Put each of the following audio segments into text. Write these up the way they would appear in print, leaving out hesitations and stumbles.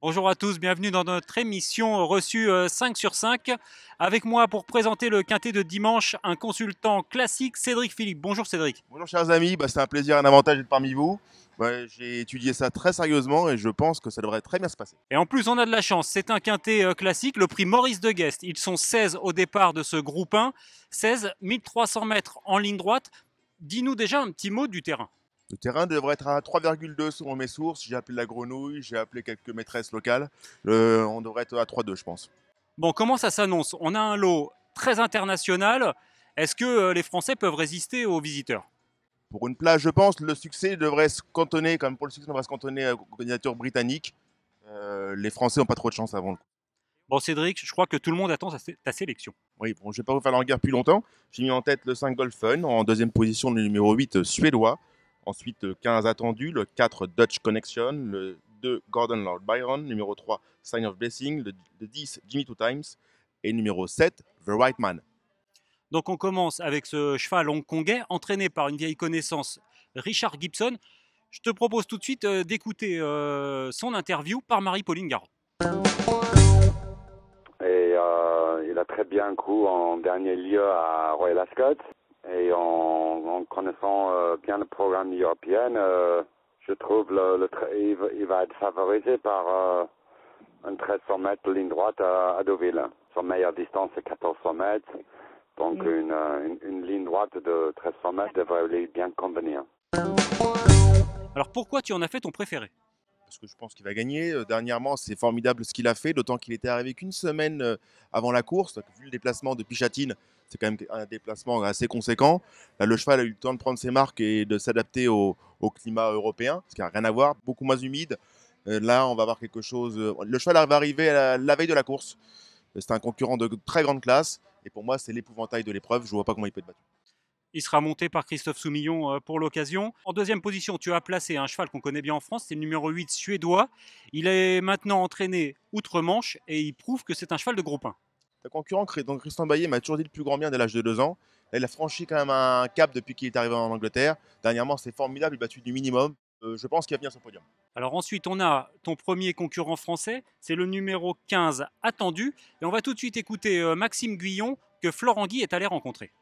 Bonjour à tous, bienvenue dans notre émission reçue 5 sur 5. Avec moi pour présenter le quintet de dimanche, un consultant classique, Cédric Philippe. Bonjour Cédric. Bonjour chers amis, c'est un plaisir et un avantage d'être parmi vous. J'ai étudié ça très sérieusement et je pense que ça devrait très bien se passer. Et en plus, on a de la chance, c'est un quintet classique, le prix Maurice de Guest. Ils sont 16 au départ de ce groupe 1, 16, 1300 mètres en ligne droite. Dis-nous déjà un petit mot du terrain. Le terrain devrait être à 3,2 selon mes sources. J'ai appelé la grenouille, j'ai appelé quelques maîtresses locales. On devrait être à 3,2 je pense. Bon, comment ça s'annonce? On a un lot très international. Est-ce que les Français peuvent résister aux visiteurs? Pour une place, je pense, le succès devrait se cantonner, comme pour le succès, on devrait se cantonner aux candidatures britanniques. Les Français n'ont pas trop de chance avant le coup. Bon Cédric, je crois que tout le monde attend ta sélection. Oui, bon, je ne vais pas vous faire la guerre plus longtemps. J'ai mis en tête le 5 Golf Fun, en deuxième position le numéro 8 suédois. Ensuite, le 15 attendu, le 4 Dutch Connection, le 2 Gordon Lord Byron, numéro 3 Sign of Blessing, le 10 Jimmy Two Times et numéro 7 The Right Man. Donc on commence avec ce cheval hongkongais entraîné par une vieille connaissance, Richard Gibson. Je te propose tout de suite d'écouter son interview par Marie-Pauline Garand. Il a très bien couru en dernier lieu à Royal Ascot. Et en connaissant bien le programme européen, je trouve il va être favorisé par un 1300 mètres de ligne droite à Deauville. Son meilleure distance est 1400 mètres. Donc une ligne droite de 1300 mètres devrait lui bien convenir. Alors pourquoi tu en as fait ton préféré? Parce que je pense qu'il va gagner. Dernièrement, c'est formidable ce qu'il a fait, d'autant qu'il était arrivé qu'une semaine avant la course. Donc, vu le déplacement de Pichатine, c'est quand même un déplacement assez conséquent. Là, le cheval a eu le temps de prendre ses marques et de s'adapter au climat européen, ce qui n'a rien à voir, beaucoup moins humide. Là, on va avoir quelque chose. Le cheval va arriver la veille de la course. C'est un concurrent de très grande classe. Et pour moi, c'est l'épouvantail de l'épreuve. Je ne vois pas comment il peut être battu. Il sera monté par Christophe Soumillon pour l'occasion. En deuxième position, tu as placé un cheval qu'on connaît bien en France, c'est le numéro 8 suédois. Il est maintenant entraîné outre-Manche et il prouve que c'est un cheval de groupe 1. Le concurrent, donc Christian Baillet, m'a toujours dit le plus grand bien dès l'âge de 2 ans. Là, il a franchi quand même un cap depuis qu'il est arrivé en Angleterre. Dernièrement, c'est formidable, il a battu du minimum. Je pense qu'il va venir sur le podium. Alors ensuite, on a ton premier concurrent français, c'est le numéro 15 attendu. Et on va tout de suite écouter Maxime Guyon que Florent Guy est allé rencontrer.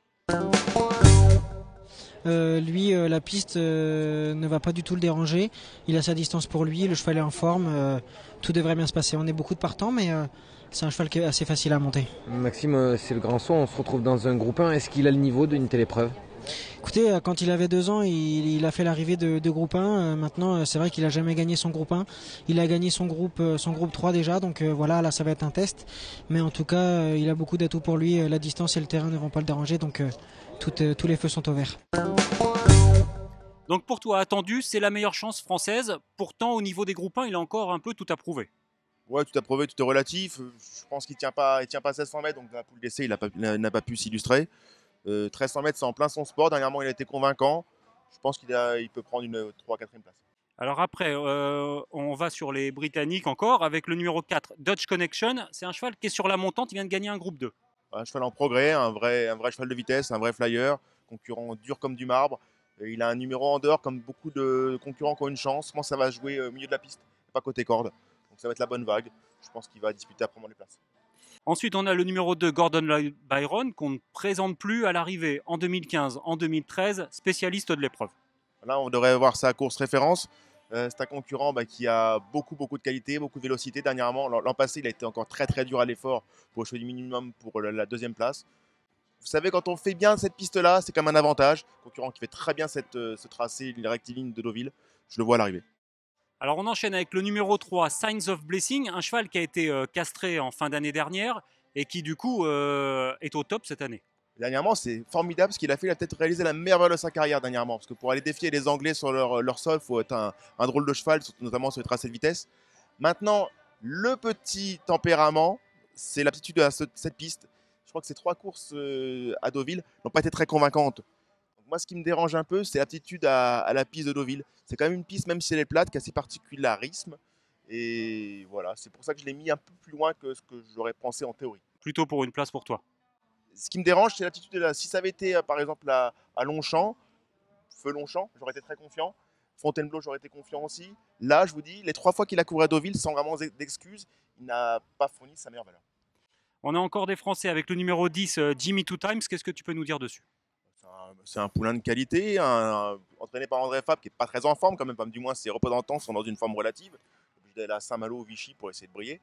La piste ne va pas du tout le déranger. Il a sa distance pour lui, le cheval est en forme. Tout devrait bien se passer. On est beaucoup de partants, mais c'est un cheval qui est assez facile à monter. Maxime, c'est le grand saut. On se retrouve dans un groupe 1. Est-ce qu'il a le niveau d'une telle épreuve? Écoutez, quand il avait 2 ans, il a fait l'arrivée de groupe 1. Maintenant, c'est vrai qu'il a jamais gagné son groupe 1. Il a gagné son groupe 3 déjà. Donc voilà, là, ça va être un test. Mais en tout cas, il a beaucoup d'atouts pour lui. La distance et le terrain ne vont pas le déranger. Donc tous les feux sont au vert. Donc pour toi, attendu, c'est la meilleure chance française. Pourtant, au niveau des groupes 1, il a encore un peu tout à prouver. Ouais, tout a prouvé, tout est relatif. Je pense qu'il ne tient pas 1600 mètres, donc dans la poule d'essai, il n'a pas pu s'illustrer. 1300 mètres, c'est en plein son sport. Dernièrement, il a été convaincant. Je pense il peut prendre une 3-4e place. Alors après, on va sur les Britanniques encore avec le numéro 4, Dutch Connection. C'est un cheval qui est sur la montante, il vient de gagner un groupe 2. Un cheval en progrès, un vrai cheval de vitesse, un vrai flyer, concurrent dur comme du marbre. Et il a un numéro en dehors, comme beaucoup de concurrents qui ont une chance. Je pense que ça va jouer au milieu de la piste, pas côté corde. Donc ça va être la bonne vague. Je pense qu'il va disputer après les places. Ensuite, on a le numéro 2, Gordon Lloyd Byron, qu'on ne présente plus à l'arrivée en 2015, en 2013, spécialiste de l'épreuve. Là, on devrait voir sa course référence. C'est un concurrent qui a beaucoup de qualité, beaucoup de vélocité. Dernièrement, l'an passé, il a été encore très dur à l'effort pour jouer du minimum pour la 2e place. Vous savez, quand on fait bien cette piste-là, c'est comme un avantage. Concurrent qui fait très bien ce tracé, les rectilignes de Deauville, je le vois à l'arrivée. Alors on enchaîne avec le numéro 3, Signs of Blessing, un cheval qui a été castré en fin d'année dernière et qui du coup est au top cette année. Dernièrement, c'est formidable ce qu'il a fait. Il a peut-être réalisé la meilleure valeur de sa carrière dernièrement. Parce que pour aller défier les Anglais sur leur sol, il faut être un drôle de cheval, notamment sur les tracés de vitesse. Maintenant, le petit tempérament, c'est l'aptitude à cette piste. Je crois que ces 3 courses à Deauville n'ont pas été très convaincantes. Donc moi, ce qui me dérange un peu, c'est l'aptitude à la piste de Deauville. C'est quand même une piste, même si elle est plate, qui a ses particularismes. Et voilà, c'est pour ça que je l'ai mis un peu plus loin que ce que j'aurais pensé en théorie. Plutôt pour une place pour toi. Ce qui me dérange, c'est l'attitude de là. Si ça avait été, par exemple, à Longchamp, feu Longchamp, j'aurais été très confiant. Fontainebleau, j'aurais été confiant aussi. Là, je vous dis, les 3 fois qu'il a couru à Deauville, sans vraiment d'excuses, il n'a pas fourni sa meilleure valeur. On a encore des Français avec le numéro 10, Jimmy Two Times. Qu'est-ce que tu peux nous dire dessus? C'est un poulain de qualité, entraîné par André Fabre, qui n'est pas très en forme quand même, du moins ses représentants sont dans une forme relative. Il est à Saint-Malo, Vichy pour essayer de briller.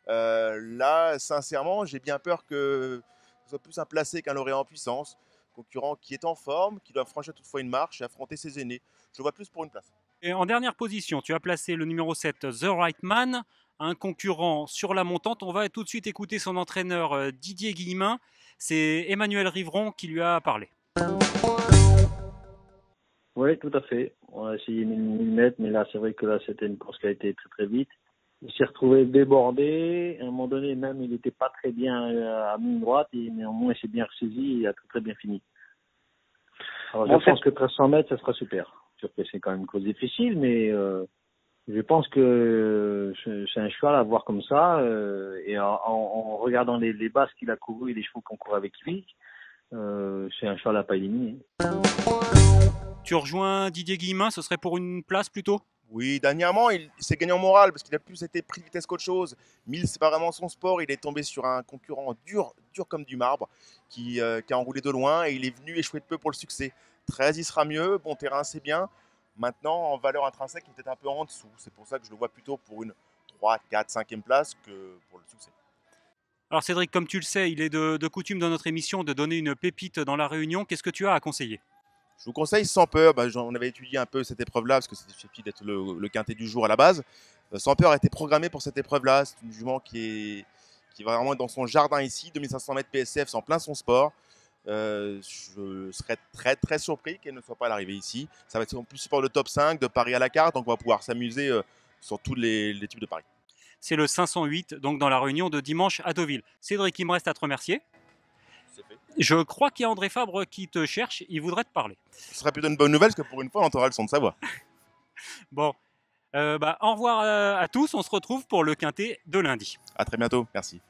Là, sincèrement, j'ai bien peur que ce soit plus un placé qu'un lauréat en puissance. Concurrent qui est en forme, qui doit franchir toutefois une marche et affronter ses aînés. Je le vois plus pour une place. Et en dernière position, tu as placé le numéro 7, The Right Man, un concurrent sur la montante. On va tout de suite écouter son entraîneur Didier Guillemin. C'est Emmanuel Riveron qui lui a parlé. Oui, tout à fait. On a essayé 1000 mètres, mais là, c'est vrai que là, c'était une course qui a été très très vite. Il s'est retrouvé débordé. À un moment donné, même, il n'était pas très bien à ligne droite. Et néanmoins, il s'est bien ressaisi et a très très bien fini. Alors, je pense que 1300 mètres, ça sera super. Sûr que c'est quand même une course difficile, mais je pense que c'est un cheval à voir comme ça. Et en regardant les bases qu'il a courues et les chevaux qu'on court avec lui, c'est un cheval à pas éliminer. Tu rejoins Didier Guillemin, ce serait pour une place plutôt? Oui, dernièrement, il s'est gagné en morale parce qu'il a plus été pris de vitesse qu'autre chose. 1000, c'est pas vraiment son sport. Il est tombé sur un concurrent dur comme du marbre qui a enroulé de loin et il est venu échouer de peu pour le succès. 13, il sera mieux. Bon terrain, c'est bien. Maintenant, en valeur intrinsèque, il est peut-être un peu en dessous. C'est pour ça que je le vois plutôt pour une 3, 4, 5e place que pour le succès. Alors Cédric, comme tu le sais, il est de coutume dans notre émission de donner une pépite dans la Réunion. Qu'est-ce que tu as à conseiller? Je vous conseille Sans Peur. On avait étudié un peu cette épreuve-là parce que c'était susceptible d'être le quintet du jour à la base. Sans Peur a été programmé pour cette épreuve-là. C'est une jument qui va vraiment être dans son jardin ici, 2500 mètres PSF, c'est en plein son sport. Je serais très très surpris qu'elle ne soit pas à l'arrivée ici. Ça va être en plus pour le top 5 de Paris à la carte, donc on va pouvoir s'amuser sur tous les types de paris. C'est le 508, donc dans la Réunion de dimanche à Deauville. Cédric, il me reste à te remercier. C'est fait. Je crois qu'il y a André Fabre qui te cherche, il voudrait te parler. Ce serait plutôt une bonne nouvelle parce que pour une fois on entendra le son de sa voix. Bon, au revoir à tous, on se retrouve pour le quintet de lundi. À très bientôt, merci.